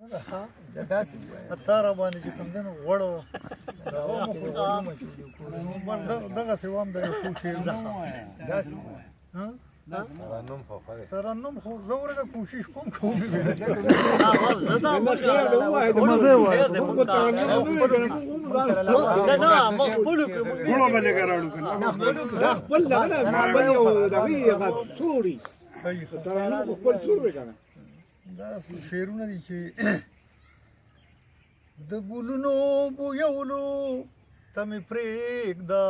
داسې تاره باندې چې کوم دی نو غوړو دغسې وام د یو څو شعرونه داسې ترنم خو زه ورته کوشش کوم که ومې داسې شعرونه دي چې د ګلونو بویولو ته مې پرېږده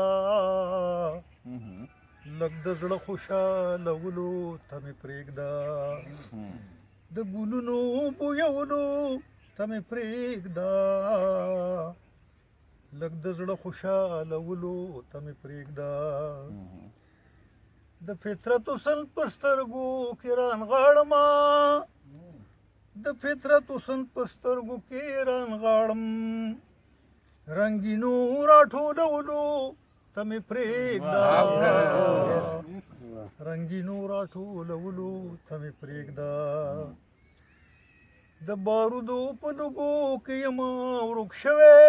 لږ د زړه خوشحالولو ته مې پرېږده د ګلونو بویولو ته مې پرېږده لږ د زړه خوشحالولو ته مې پرېږده د فطرت حسن په سترګو کې رانغاړمه د فطرت حسن په سترګو کې رانغاړم رنګینو راټولولو ته مې پرېږده رنګینو راټولولو ته مې پرېږده د بارودو په لوګو کې یم ورک شوی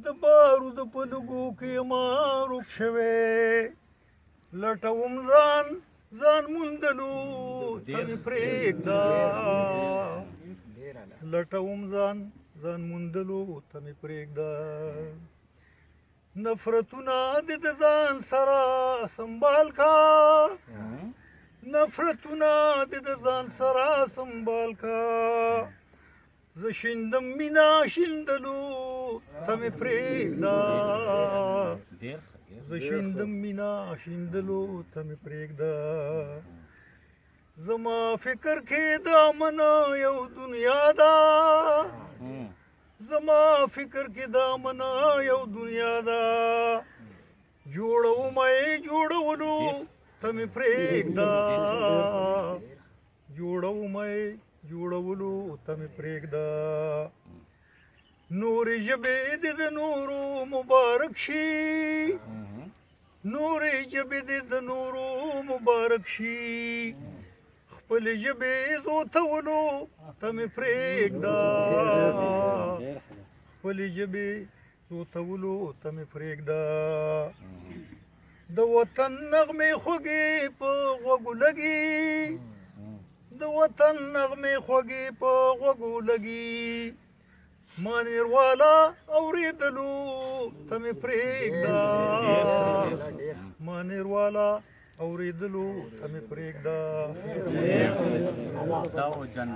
د بارودو په لوګو کې یم ورک شوی لټوم ځان موندلو ته مې پرېږده لټوم ځان موندلو ته مې پرېږده نفرتونه دې د ځان سره سنبال کا نفرتونه دې د ځان سره سنبال کا زه شیندم مینا شیندلو ته مې پرېږده زه شیندم مینا شیندلو ته مې پرېږده زما فکر کې دامن یو دنیا ده زما فکر کې دامن یو دنیا ده جوړوم یې جوړولو ته مې پرېږده جوړوم یې جوړولو ته مې پرېږده نورې ژبې دې د نورو مبارک شي نورې ژبې دې د نورو مبارک شي خپلې ژبې زوتولو ته مې پرېږده خپلې ژبې زوتولو ته مې پرېږده د وطن نغمې خوږې په غوږو لګي د وطن نغمې خوږې په غوږو لګي مانیر والا اورېدلو ته مې پرېږده مانیر والا اورېدلو ته مې پرېږده